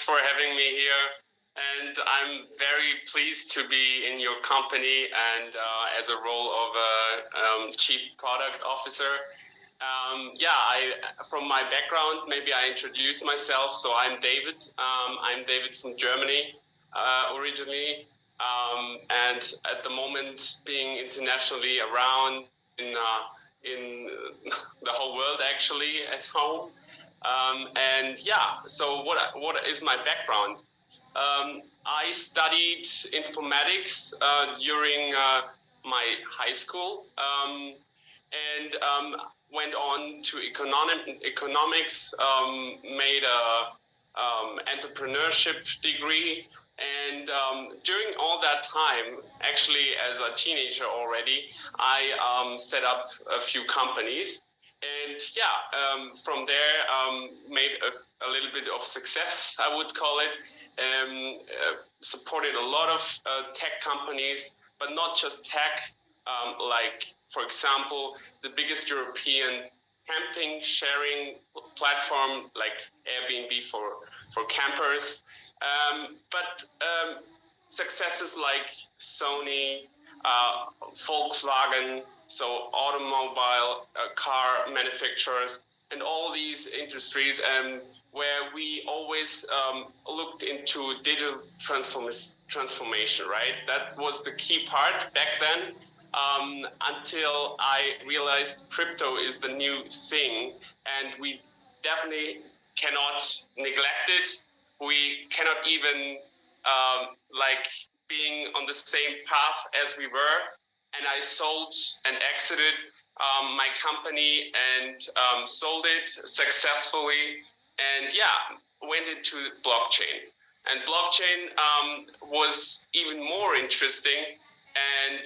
for having me here. And I'm very pleased to be in your company and as a role of a Chief Product Officer. From my background, maybe I introduce myself. So I'm David. I'm David from Germany originally. And at the moment, being internationally around in the whole world, actually, at home. So what is my background? I studied informatics during my high school and went on to economics, made a entrepreneurship degree. And during all that time, actually as a teenager already, I set up a few companies. And from there, made a little bit of success, I would call it. Supported a lot of tech companies, but not just tech, like, for example, the biggest European camping sharing platform like Airbnb for campers. But successes like Sony, Volkswagen, so automobile car manufacturers, and all these industries, where we always looked into digital transformation, right? That was the key part back then, until I realized crypto is the new thing, and we definitely cannot neglect it. We cannot even being on the same path as we were. And I sold and exited my company and sold it successfully, and went into blockchain. And blockchain was even more interesting. And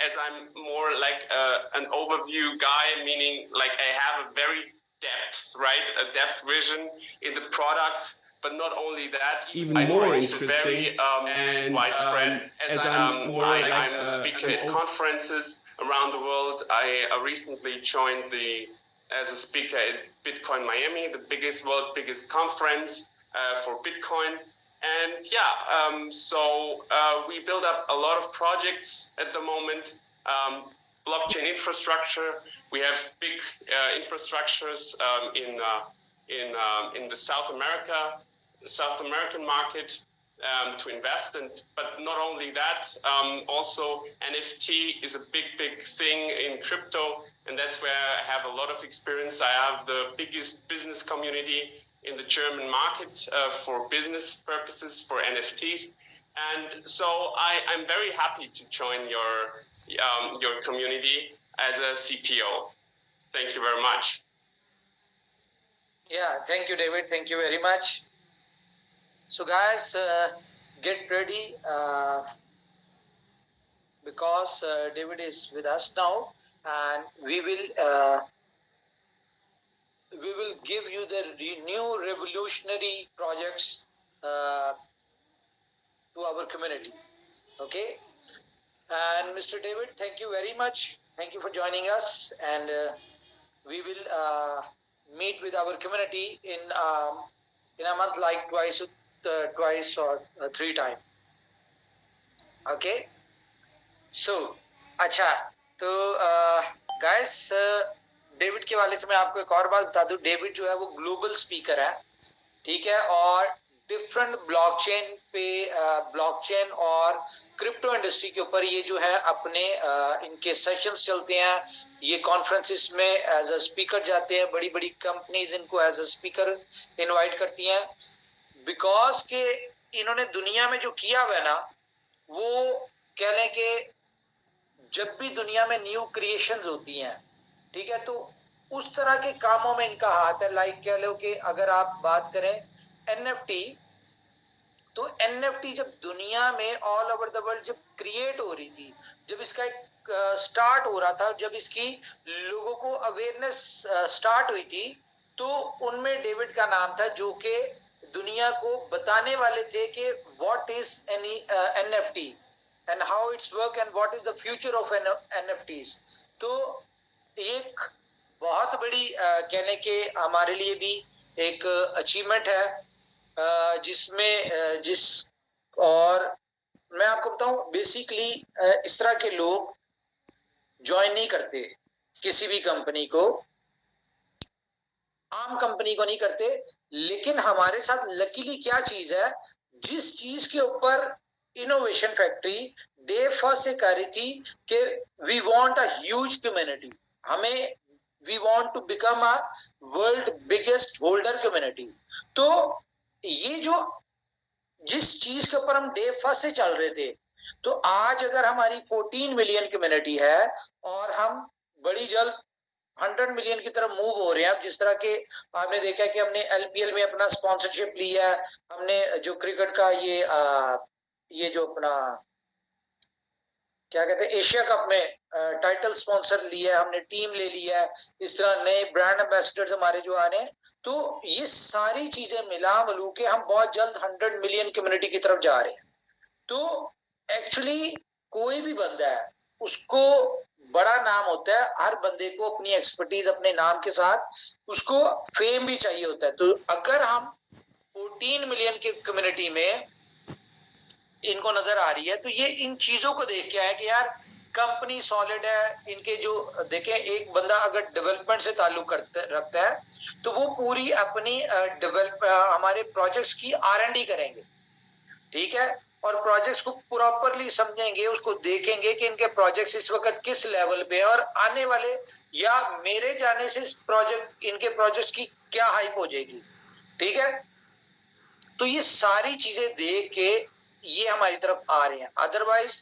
as I'm more like an overview guy, meaning like I have a very depth vision in the products. But not only that, even more interesting and widespread. I'm a speaker at conferences around the world. I recently joined as a speaker at Bitcoin Miami, the world's biggest conference for Bitcoin. And we build up a lot of projects at the moment. Blockchain infrastructure. We have big infrastructures in the South American market to invest in. But not only that, also NFT is a big thing in crypto, and that's where I have a lot of experience. I have the biggest business community in the German market for business purposes for NFTs, and so I'm very happy to join your community as a CPO. Thank you very much. Yeah, thank you, David. Thank you very much. So guys, get ready because David is with us now, and we will give you the new revolutionary projects to our community. Okay, and Mr. David, thank you very much. Thank you for joining us, and we will meet with our community in a month, like twice or 3 times. Okay, so अच्छा, तो guys, David के वाले से मैं आपको एक और बात बता दूं. डेविड जो है वो ग्लोबल स्पीकर है, ठीक है, और डिफरेंट ब्लॉकचेन और क्रिप्टो इंडस्ट्री के ऊपर ये जो है अपने इनके सेशंस चलते हैं. ये कॉन्फ्रेंसेस में एज अ स्पीकर जाते हैं. बड़ी बड़ी कंपनीज इनको एज अ स्पीकर इनवाइट करती हैं, बिकॉज के इन्होंने दुनिया में जो किया हुआ है ना, वो कह लें कि जब भी दुनिया में न्यू क्रिएशंस होती हैं, ठीक है, तो उस तरह के कामों में इनका हाथ है. लाइक कह लो कि अगर आप बात करें NFT, तो NFT जब दुनिया में ऑल ओवर द वर्ल्ड जब क्रिएट हो रही थी, जब इसका एक स्टार्ट हो रहा था, जब इसकी लोगों को अवेयरनेस स्टार्ट हुई थी, तो उनमें डेविड का नाम था, जो कि दुनिया को बताने वाले थे कि what is NFT and how it's work and what is the future of NFTs. तो एक बहुत बड़ी कहने के हमारे लिए भी एक अचीवमेंट है जिसमें जिस और मैं आपको बताऊं बेसिकली इस तरह के लोग ज्वाइन नहीं करते किसी भी कंपनी को, आम कंपनी को नहीं करते। लेकिन हमारे साथ लकीली क्या चीज है, जिस चीज के ऊपर इनोवेशन फैक्ट्री डे फर्स्ट से कर रही थी कि we want a huge community, हमें we want to become a world biggest holder community. तो ये जो जिस चीज के ऊपर हम डे फर्स्ट से चल रहे थे, तो आज अगर हमारी 14 मिलियन कम्युनिटी है और हम बड़ी जल्द 100 मिलियन की तरफ मूव हो रहे हैं। अब जिस तरह के आपने देखा कि हमने एलपीएल में अपना स्पॉन्सरशिप लिया है, हमने जो क्रिकेट का ये जो अपना क्या कहते हैं एशिया कप में टाइटल स्पॉन्सर लिया है, हमने टीम ले लिया है, इस तरह नए ब्रांड एम्बेसडर्स हमारे जो आ रहे हैं। तो ये सारी चीजें मिला मिलू के हम बहुत जल्द 100 मिलियन कम्युनिटी की तरफ जा रहे हैं। तो एक्चुअली कोई भी बंदा है उसको बड़ा नाम होता है, हर बंदे को अपनी एक्सपर्टीज अपने नाम के साथ उसको फेम भी चाहिए होता है। तो अगर हम 14 मिलियन की कम्युनिटी में इनको नजर आ रही है, तो ये इन चीजों को देख के है कि यार कंपनी सॉलिड है। इनके जो देखें, एक बंदा अगर डेवलपमेंट से ताल्लुक रखता है तो वो पूरी अपनी हमारे प्रोजेक्ट्स की R&D करेंगे, ठीक है, और प्रोजेक्ट्स को प्रॉपरली समझेंगे, उसको देखेंगे कि इनके प्रोजेक्ट्स इस वक्त किस लेवल पे है और आने वाले या मेरे जाने से इनके प्रोजेक्ट्स की क्या हाइप हो जाएगी, ठीक है। तो ये सारी चीजें देख के ये हमारी तरफ आ रहे हैं। अदरवाइज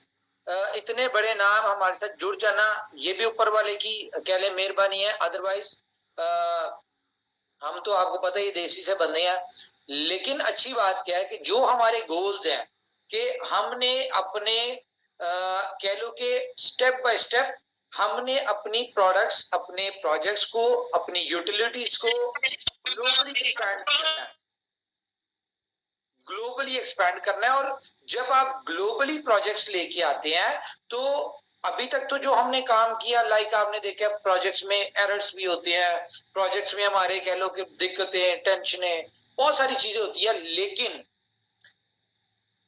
इतने बड़े नाम हमारे साथ जुड़ जाना ये भी ऊपर वाले की कह ले मेहरबानी है। अदरवाइज हम तो आपको पता ही देसी से बंदे हैं। लेकिन अच्छी बात क्या है कि जो हमारे गोल्स हैं कि हमने अपने कह लो कि स्टेप बाय स्टेप हमने अपनी प्रोडक्ट्स, अपने प्रोजेक्ट्स को, अपनी यूटिलिटीज को ग्लोबली एक्सपैंड करना है, ग्लोबली एक्सपैंड करना है। और जब आप ग्लोबली प्रोजेक्ट्स लेके आते हैं तो अभी तक तो जो हमने काम किया, लाइक आपने देखा प्रोजेक्ट्स में एरर्स भी होते हैं, प्रोजेक्ट्स में हमारे कह लो कि दिक्कतें, टेंशनें, बहुत सारी चीजें होती है। लेकिन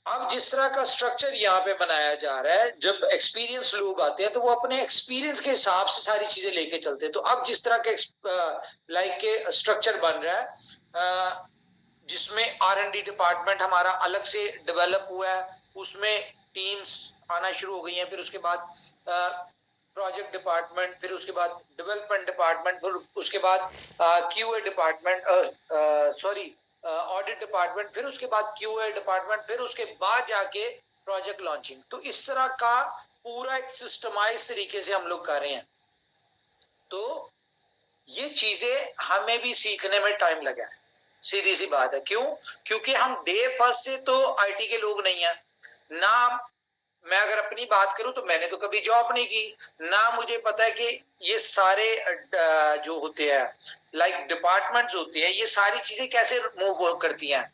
अब जिस तरह का स्ट्रक्चर यहाँ पे बनाया जा रहा है, जब एक्सपीरियंस लोग आते हैं तो वो अपने एक्सपीरियंस के हिसाब से सारी चीजें लेके चलते हैं। तो अब जिस तरह के लाइक के स्ट्रक्चर बन रहा है जिसमें R&D डिपार्टमेंट हमारा अलग से डेवलप हुआ है, उसमें टीम्स आना शुरू हो गई हैं, फिर उसके बाद प्रोजेक्ट डिपार्टमेंट, फिर उसके बाद डेवलपमेंट डिपार्टमेंट, फिर उसके बाद QA department, sorry audit department, फिर उसके बाद QA डिपार्टमेंट, फिर उसके बाद जाके प्रोजेक्ट लॉन्चिंग। तो इस तरह का पूरा एक सिस्टमाइज तरीके से हम लोग कर रहे हैं। तो ये चीजें हमें भी सीखने में टाइम लगा है, सीधी सी बात है। क्यों? क्योंकि हम डे फर्स्ट से तो IT के लोग नहीं हैं ना। मैं अगर अपनी बात करूं तो मैंने तो कभी जॉब नहीं की ना, मुझे पता है कि ये सारे जो होते हैं लाइक डिपार्टमेंट्स होते हैं, ये सारी चीजें कैसे मूव करती हैं।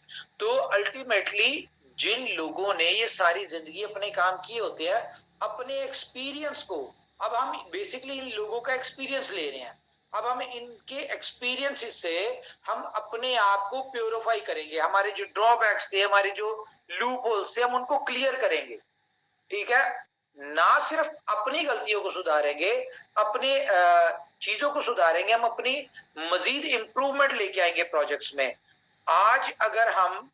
तो अल्टीमेटली जिन लोगों ने ये सारी जिंदगी अपने काम किए होते हैं, अपने एक्सपीरियंस को, अब हम बेसिकली इन लोगों का एक्सपीरियंस ले रहे हैं। अब हम इनके एक्सपीरियंस से हम अपने आप को प्योरीफाई करेंगे, हमारे जो ड्रॉबैक्स थे, हमारे जो लूप होल्स थे, हम उनको क्लियर करेंगे, ठीक है। ना सिर्फ अपनी गलतियों को सुधारेंगे, अपने चीजों को सुधारेंगे, हम अपनी मजीद इंप्रूवमेंट लेके आएंगे प्रोजेक्ट्स में। आज अगर हम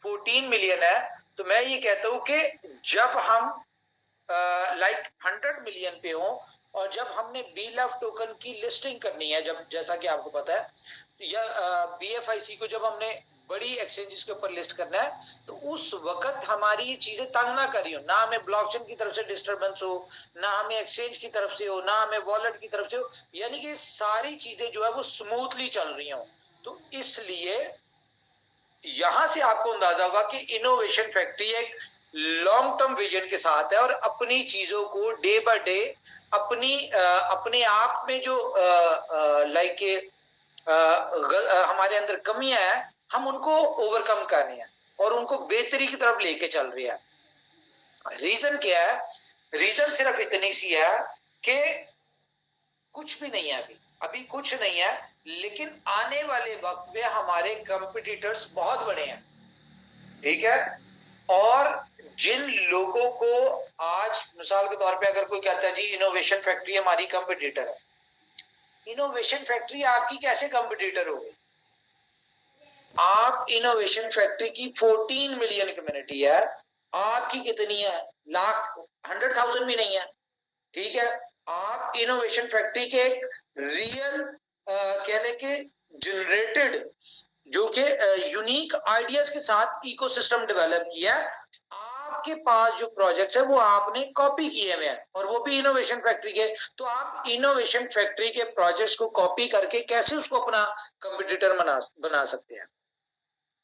14 मिलियन है तो मैं ये कहता हूं कि जब हम लाइक 100 मिलियन पे हो और जब हमने BLF टोकन की लिस्टिंग करनी है, जब जैसा कि आपको पता है या BFIC को जब हमने बड़ी एक्सचेंजेस के ऊपर लिस्ट करना है, तो उस वक्त हमारी ये चीजें तंग ना करी हो, ना हमें ब्लॉकचेन की तरफ से डिस्टरबेंस हो, ना हमें एक्सचेंज की तरफ से हो, ना हमें वॉलेट की तरफ से हो, यानी कि सारी चीजें जो है वो स्मूथली चल रही हो। तो इसलिए यहां से आपको अंदाजा होगा कि इनोवेशन फैक्ट्री एक लॉन्ग टर्म विजन के साथ है और अपनी चीजों को डे बाय डे अपने आप में जो लाइक के हमारे अंदर कमियां हैं, हम उनको ओवरकम कर रहे हैं और उनको बेहतरी की तरफ लेके चल रहे हैं। रीजन क्या है? रीजन सिर्फ इतनी सी है कि कुछ भी नहीं है, अभी कुछ नहीं है। लेकिन आने वाले वक्त में हमारे कंपटीटर्स बहुत बड़े हैं, ठीक है। और जिन लोगों को आज मिसाल के तौर पे अगर कोई कहता है जी इनोवेशन फैक्ट्री हमारी कंपटीटर है, इनोवेशन फैक्ट्री आपकी कैसे कंपटीटर होगी? आप इनोवेशन फैक्ट्री की 14 मिलियन कम्युनिटी है, आपकी कितनी है? लाख, 100,000 भी नहीं है, ठीक है। आप इनोवेशन फैक्ट्री के रियल कहने के जनरेटेड जो कि यूनिक आइडियाज के साथ इकोसिस्टम डेवलप किया है, आपके पास जो प्रोजेक्ट्स है वो आपने कॉपी किए हुए हैं और वो भी इनोवेशन फैक्ट्री के। तो आप इनोवेशन फैक्ट्री के प्रोजेक्ट्स को कॉपी करके कैसे उसको अपना कंपटीटर बना सकते हैं?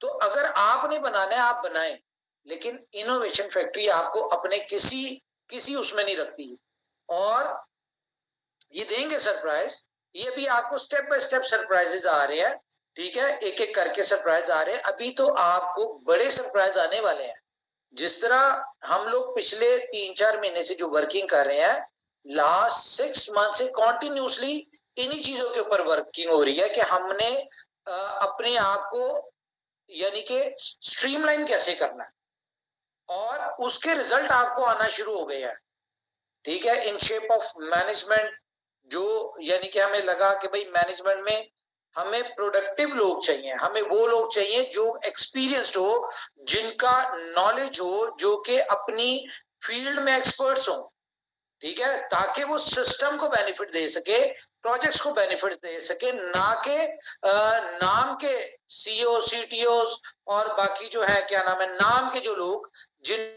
तो अगर आपने बनाना है आप बनाएं, लेकिन इनोवेशन फैक्ट्री आपको अपने किसी उसमें नहीं रखती। और ये देंगे सरप्राइज, ये भी आपको स्टेप बाय स्टेप सरप्राइजेस आ रहे हैं, ठीक है, एक एक करके सरप्राइज आ रहे हैं। अभी तो आपको बड़े सरप्राइज आने वाले हैं। जिस तरह हम लोग पिछले 3-4 महीने से जो वर्किंग कर रहे हैं, लास्ट 6 मंथ से कॉन्टिन्यूसली इन्हीं चीजों के ऊपर वर्किंग हो रही है कि हमने अपने आप को यानी कि स्ट्रीमलाइन कैसे करना है, और उसके रिजल्ट आपको आना शुरू हो गए हैं, ठीक है, इन शेप ऑफ मैनेजमेंट। जो यानी कि हमें लगा कि भाई मैनेजमेंट में हमें प्रोडक्टिव लोग चाहिए, हमें वो लोग चाहिए जो एक्सपीरियंस्ड हो, जिनका नॉलेज हो, जो कि अपनी फील्ड में एक्सपर्ट्स हो, ठीक है, ताकि वो सिस्टम को बेनिफिट दे सके, प्रोजेक्ट्स को बेनिफिट दे सके, ना के नाम के सीईओ सीटीओ और बाकी जो है क्या नाम है नाम के जो लोग जिन